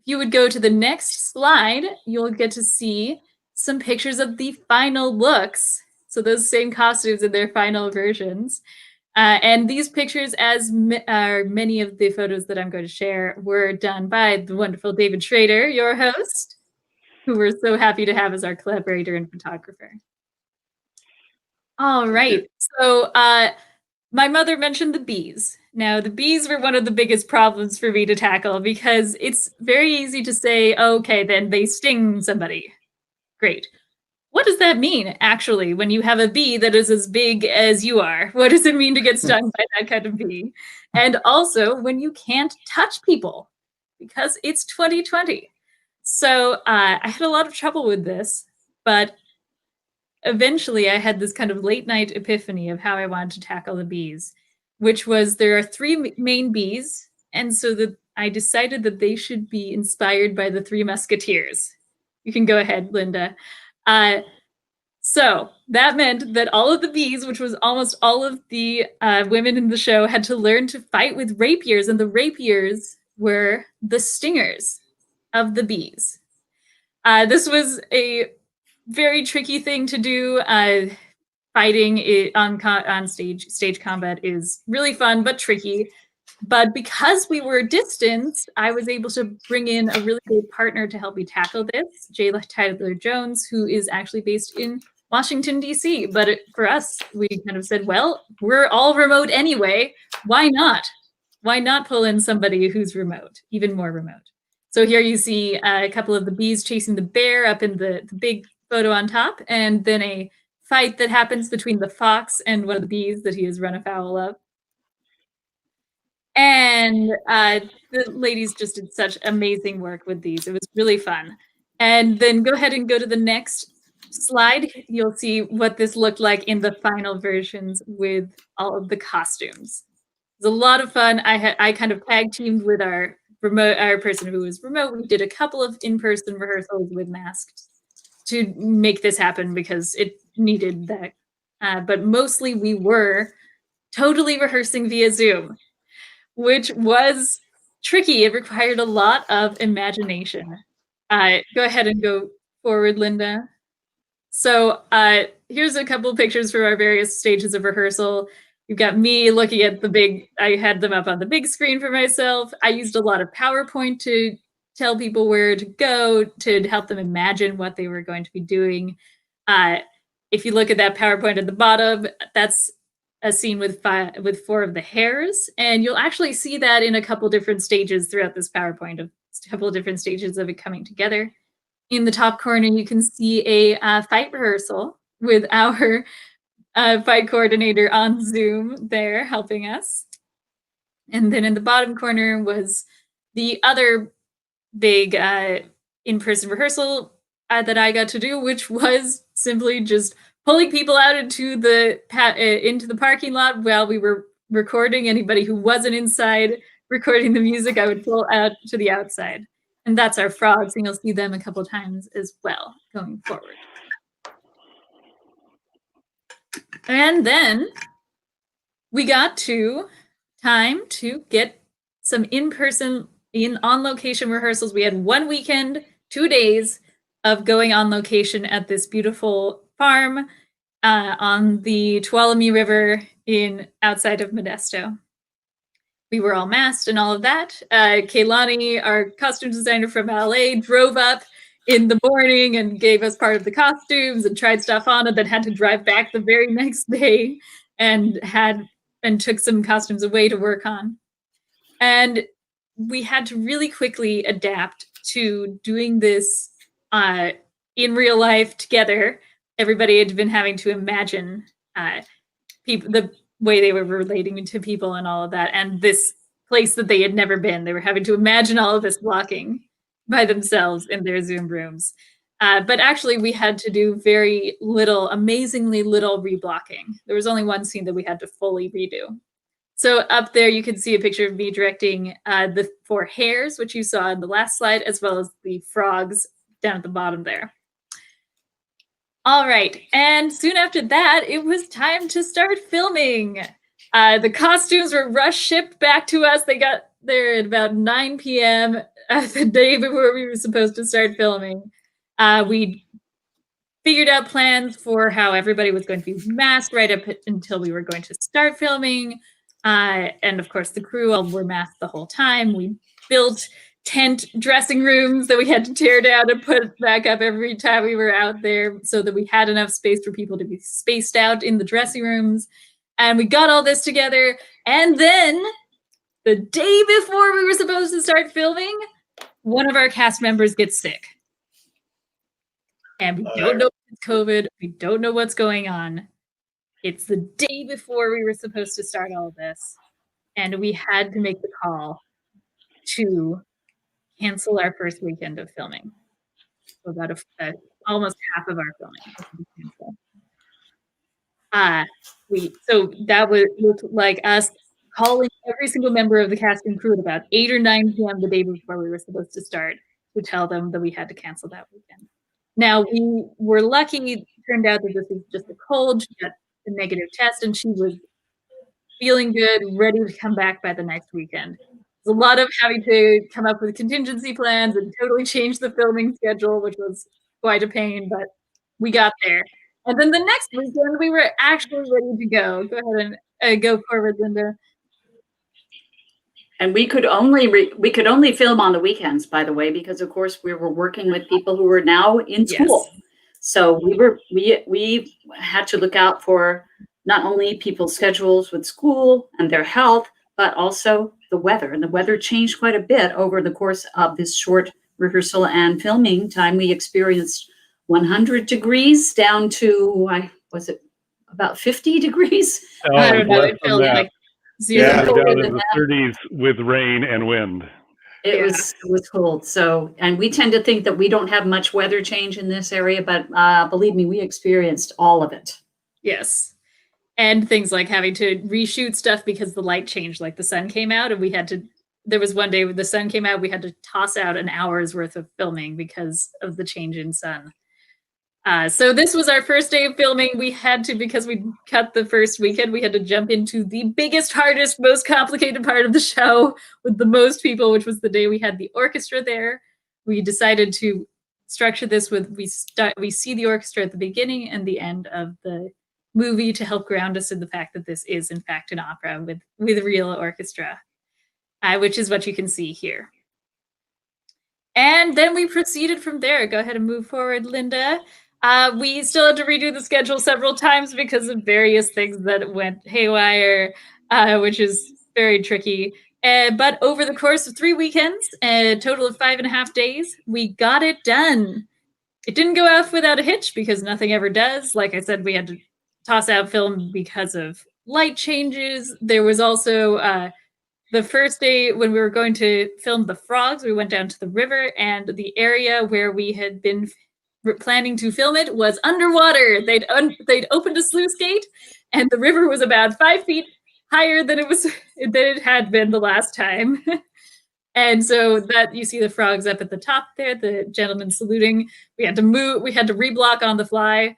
E: If you would go to the next slide, you'll get to see some pictures of the final looks. So those same costumes in their final versions. And these pictures, as are many of the photos that I'm going to share, were done by the wonderful David Schrader, your host, who we're so happy to have as our collaborator and photographer. All right. So my mother mentioned the bees. Now, the bees were one of the biggest problems for me to tackle because it's very easy to say, okay, then they sting somebody. Great. What does that mean, actually, when you have a bee that is as big as you are? What does it mean to get stung by that kind of bee? And also, when you can't touch people, because it's 2020. So I had a lot of trouble with this, but eventually I had this kind of late night epiphany of how I wanted to tackle the bees, which was there are three main bees, and so that I decided that they should be inspired by the Three Musketeers. You can go ahead, Linda. So that meant that all of the bees, which was almost all of the women in the show, had to learn to fight with rapiers, and the rapiers were the stingers of the bees. This was a very tricky thing to do. Fighting on stage combat is really fun but tricky. But because we were distanced, I was able to bring in a really great partner to help me tackle this, Jay Tyler Jones, who is actually based in Washington, D.C. But for us, we kind of said, well, we're all remote anyway. Why not? Why not pull in somebody who's remote, even more remote? So here you see a couple of the bees chasing the bear up in the big photo on top, and then a fight that happens between the fox and one of the bees that he has run afoul of. And the ladies just did such amazing work with these. It was really fun. And then go ahead and go to the next slide. You'll see what this looked like in the final versions with all of the costumes. It was a lot of fun. I kind of tag teamed with our person who was remote. We did a couple of in-person rehearsals with masks to make this happen because it needed that. But mostly we were totally rehearsing via Zoom, which was tricky. It required a lot of imagination. Go ahead and go forward, Linda. So here's a couple pictures from our various stages of rehearsal. You've got me looking at I had them up on the big screen for myself. I used a lot of PowerPoint to tell people where to go, to help them imagine what they were going to be doing. If you look at that PowerPoint at the bottom, that's a scene with 4 of the hares, and you'll actually see that in a couple different stages throughout this PowerPoint, of a couple of different stages of it coming together. In the top corner, you can see a fight rehearsal with our fight coordinator on Zoom there helping us. And then in the bottom corner was the other big in-person rehearsal that I got to do, which was simply just pulling people out into the parking lot while we were recording. Anybody who wasn't inside recording the music, I would pull out to the outside. And that's our frogs, and you'll see them a couple times as well going forward. And then we got to time to get some in-person, on-location rehearsals. We had 1 weekend, 2 days of going on location at this beautiful farm on the Tuolumne River outside of Modesto. We were all masked and all of that. Kehlani, our costume designer from LA, drove up in the morning and gave us part of the costumes and tried stuff on, and then had to drive back the very next day and had and took some costumes away to work on. And we had to really quickly adapt to doing this in real life together. Everybody had been having to imagine people, the way they were relating to people and all of that, and this place that they had never been. They were having to imagine all of this blocking by themselves in their Zoom rooms. But actually, we had to do very little, amazingly little reblocking. There was only one scene that we had to fully redo. So up there, you can see a picture of me directing the 4 hares, which you saw in the last slide, as well as the frogs down at the bottom there. All right, and soon after that, it was time to start filming. The costumes were shipped back to us. They got there at about 9 p.m. The day before we were supposed to start filming. We figured out plans for how everybody was going to be masked right up until we were going to start filming. And of course, the crew all were masked the whole time. We built tent dressing rooms that we had to tear down and put back up every time we were out there so that we had enough space for people to be spaced out in the dressing rooms. And we got all this together. And then the day before we were supposed to start filming, one of our cast members gets sick. And we don't know if it's COVID. We don't know what's going on. It's the day before we were supposed to start all of this. And we had to make the call to cancel our first weekend of filming. So about almost half of our filming. So that looked like us calling every single member of the cast and crew at about 8 or 9 p.m. the day before we were supposed to start to tell them that we had to cancel that weekend. Now, we were lucky. It turned out that this was just a cold. She got a negative test, and she was feeling good, ready to come back by the next weekend. There's a lot of having to come up with contingency plans and totally change the filming schedule, which was quite a pain, but we got there. And then the next weekend, we were actually ready to go. Go ahead and go forward, Linda.
C: And we could only film on the weekends, by the way, because of course we were working with people who were now in school.
E: Yes.
C: So we had to look out for not only people's schedules with school and their health, but also the weather. And the weather changed quite a bit over the course of this short rehearsal and filming time. We experienced 100 degrees down to, was it about 50 degrees?
D: Oh,
E: I don't know.
D: less
E: It
D: than
E: felt
D: that.
E: like zero.
A: Yeah.
D: We're down
C: Colder
D: in
C: than
D: the 30s with rain and wind.
C: It was cold. So, and we tend to think that we don't have much weather change in this area, but believe me, we experienced all of it.
E: Yes. And things like having to reshoot stuff because the light changed, like the sun came out and we had to, there was one day when the sun came out, we had to toss out an hour's worth of filming because of the change in sun. So this was our first day of filming. We had to, because we cut the first weekend, we had to jump into the biggest, hardest, most complicated part of the show with the most people, which was the day we had the orchestra there. We decided to structure this with, we see the orchestra at the beginning and the end of the movie to help ground us in the fact that this is in fact an opera with a real orchestra, which is what you can see here. And then we proceeded from there. Go ahead and move forward, Linda. We still had to redo the schedule several times because of various things that went haywire, which is very tricky. But over the course of 3 weekends, a total of 5.5 days, we got it done. It didn't go off without a hitch because nothing ever does. Like I said, we had to toss out film because of light changes. There was also the first day when we were going to film the frogs, we went down to the river, and the area where we had been planning to film it was underwater. They'd opened a sluice gate, and the river was about 5 feet higher than it had been the last time. And so that you see the frogs up at the top there, the gentleman saluting. We had to move, we had to reblock on the fly.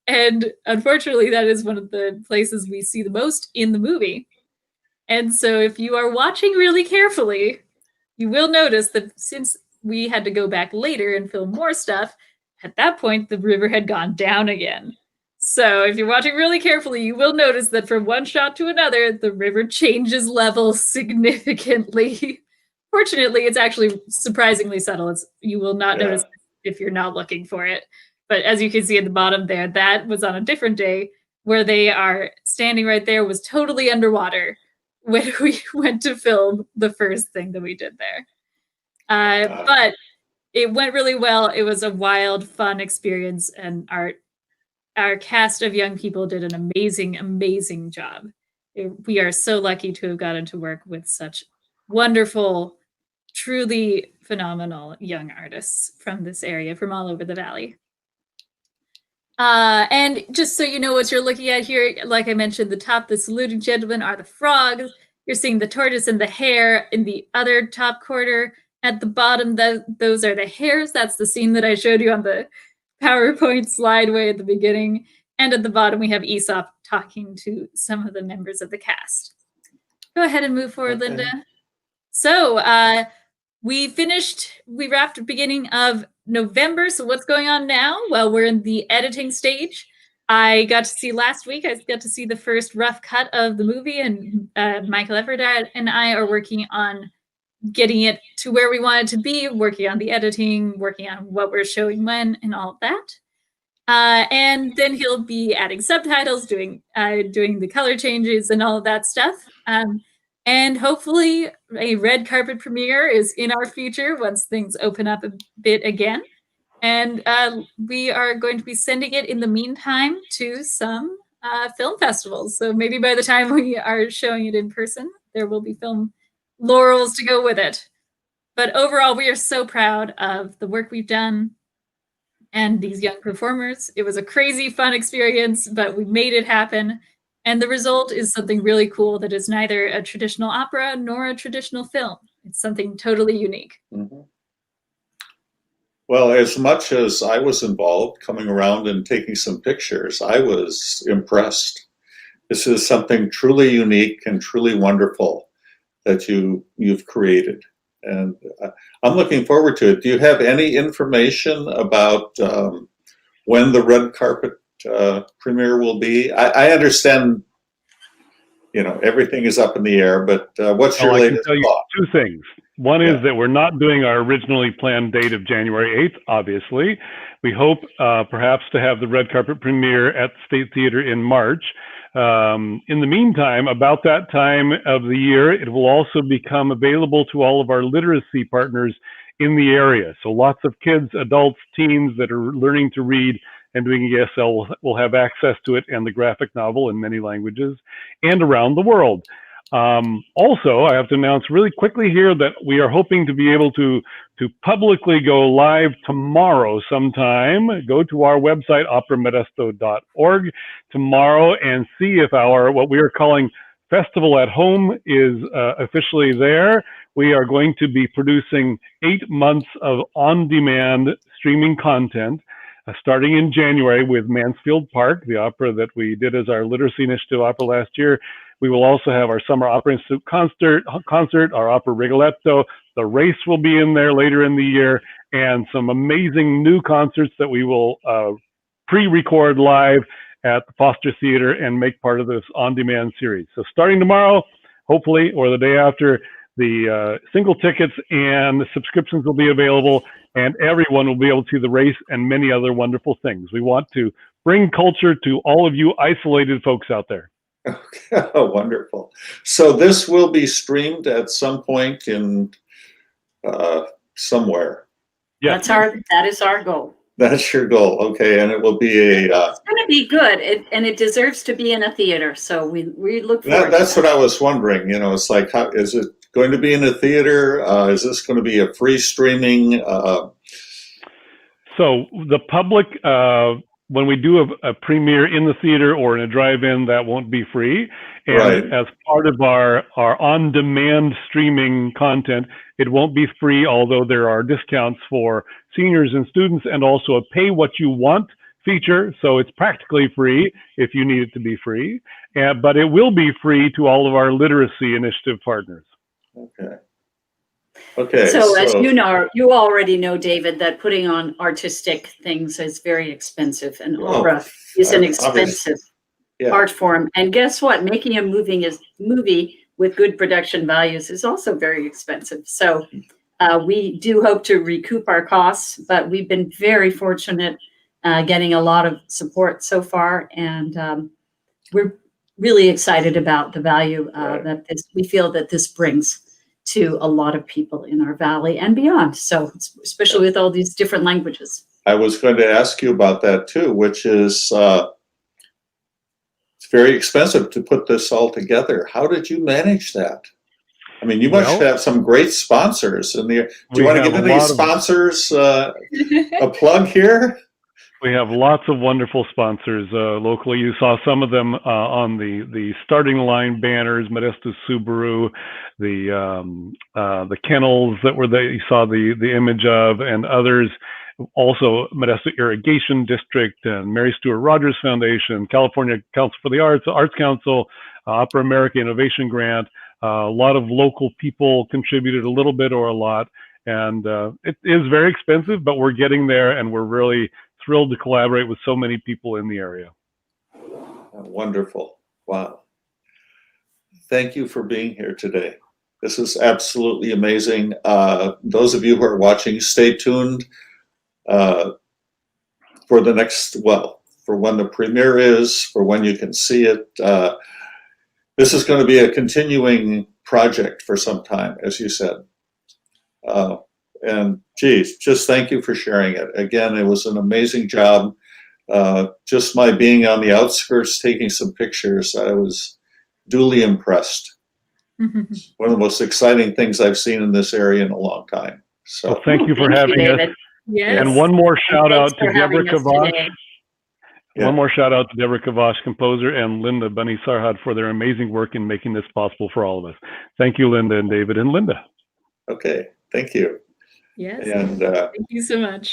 E: And unfortunately, that is one of the places we see the most in the movie. And so if you are watching really carefully, you will notice that since we had to go back later and film more stuff, at that point, the river had gone down again. So if you're watching really carefully, you will notice that from one shot to another, the river changes level significantly. Fortunately, it's actually surprisingly subtle. You will not notice if you're not looking for it. But as you can see at the bottom there, that was on a different day. where they are standing right there was totally underwater when we went to film the first thing that we did there. But it went really well. It was a wild, fun experience, and our cast of young people did an amazing, amazing job. We are so lucky to have gotten to work with such wonderful, truly phenomenal young artists from this area, from all over the valley. And just so you know what you're looking at here, like I mentioned, the top, the saluting gentlemen are the frogs. You're seeing the tortoise and the hare in the other top quarter. At the bottom, those are the hares. That's the scene that I showed you on the PowerPoint slide way at the beginning. And at the bottom, we have Aesop talking to some of the members of the cast. Go ahead and move forward,
A: Okay.
E: Linda. So we wrapped beginning of November. So what's going on now? Well, we're in the editing stage. I got to see last week, I got to see the first rough cut of the movie, and Michael Efford and I are working on getting it to where we want it to be, working on the editing, working on what we're showing when, and all of that. And then he'll be adding subtitles, doing the color changes and all of that stuff. And hopefully a red carpet premiere is in our future once things open up a bit again. And we are going to be sending it in the meantime to some film festivals. So maybe by the time we are showing it in person, there will be film laurels to go with it. But overall, we are so proud of the work we've done and these young performers. It was a crazy, fun experience, but we made it happen. And the result is something really cool that is neither a traditional opera nor a traditional film. It's something totally unique.
A: Mhm. Well, as much as I was involved coming around and taking some pictures, I was impressed. This is something truly unique and truly wonderful that you've created. And I'm looking forward to it. Do you have any information about when the red carpet premiere will be? I understand, everything is up in the air, but what's your
D: I can
A: latest
D: tell you
A: thought?
D: two things. One is
A: Yeah.
D: that we're not doing our originally planned date of January 8th, obviously. We hope perhaps to have the red carpet premiere at State Theater in March. In the meantime, about that time of the year, it will also become available to all of our literacy partners in the area. So lots of kids, adults, teens that are learning to read and doing ESL will have access to it and the graphic novel in many languages and around the world. Also, I have to announce really quickly here that we are hoping to be able to publicly go live tomorrow sometime. Go to our website, operamodesto.org, tomorrow and see if what we are calling Festival at Home is officially there. We are going to be producing 8 months of on-demand streaming content starting in January with Mansfield Park, the opera that we did as our literacy initiative opera last year. We will also have our Summer Opera Institute concert, our opera Rigoletto. The Race will be in there later in the year, and some amazing new concerts that we will pre-record live at the Foster Theater and make part of this on-demand series. So starting tomorrow, hopefully, or the day after, the single tickets and the subscriptions will be available, and everyone will be able to see The Race and many other wonderful things. We want to bring culture to all of you isolated folks out there.
A: Oh, wonderful. So this will be streamed at some point in somewhere.
D: Yes.
C: That is our goal.
A: That's your goal. Okay. And it will be
C: It's going to be good, and it deserves to be in a theater. So we look forward
A: that's
C: to
A: what I was wondering. It's like, how is it going to be in a theater? Is this going to be a free streaming?
D: So the public, when we do a premiere in the theater or in a drive-in, that won't be free. And
A: Right.
D: as part of our on-demand streaming content, it won't be free, although there are discounts for seniors and students, and also a pay what you want feature. So it's practically free if you need it to be free, but it will be free to all of our literacy initiative partners.
A: Okay. Okay.
C: So as you already know, David, that putting on artistic things is very expensive, and opera is an expensive art form. And guess what? Making a movie with good production values is also very expensive. So we do hope to recoup our costs, but we've been very fortunate getting a lot of support so far. And we're really excited about the value
A: Right.
C: that we feel that this brings to a lot of people in our valley and beyond. So especially with all these different languages.
A: I was going to ask you about that too, which is it's very expensive to put this all together. How did you manage that? I mean, you must
D: Well,
A: have some great sponsors in there. Do you
D: we
A: want to
D: have
A: give
D: a
A: any
D: lot of
A: sponsors a plug here?
D: We have lots of wonderful sponsors locally. You saw some of them on the starting line banners: Modesto Subaru, the kennels that were there. You saw the image of, and others. Also, Modesto Irrigation District and Mary Stuart Rogers Foundation, California Council for the Arts, Arts Council, Opera America Innovation Grant. A lot of local people contributed a little bit or a lot, and it is very expensive, but we're getting there, and we're really thrilled to collaborate with so many people in the area.
A: Wonderful. Wow. Thank you for being here today. This is absolutely amazing. Those of you who are watching, stay tuned for the next, well, for when the premiere is, for when you can see it. This is going to be a continuing project for some time, as you said. And geez, just thank you for sharing it. Again, it was an amazing job. Just my being on the outskirts, taking some pictures, I was duly impressed. One of the most exciting things I've seen in this area in a long time. So
D: Well, thank you for having us.
C: David.
E: Yes.
D: And one more shout
C: Thanks
D: out
C: for
D: to Deborah
C: having us
D: Kavash.
C: today.
A: Yeah.
D: One more shout out to Deborah Kavash, composer, and Linda Bunny Sarhad for their amazing work in making this possible for all of us. Thank you, Linda and David and Linda.
A: okay, thank you.
E: Yes.
A: And
E: Thank you so much.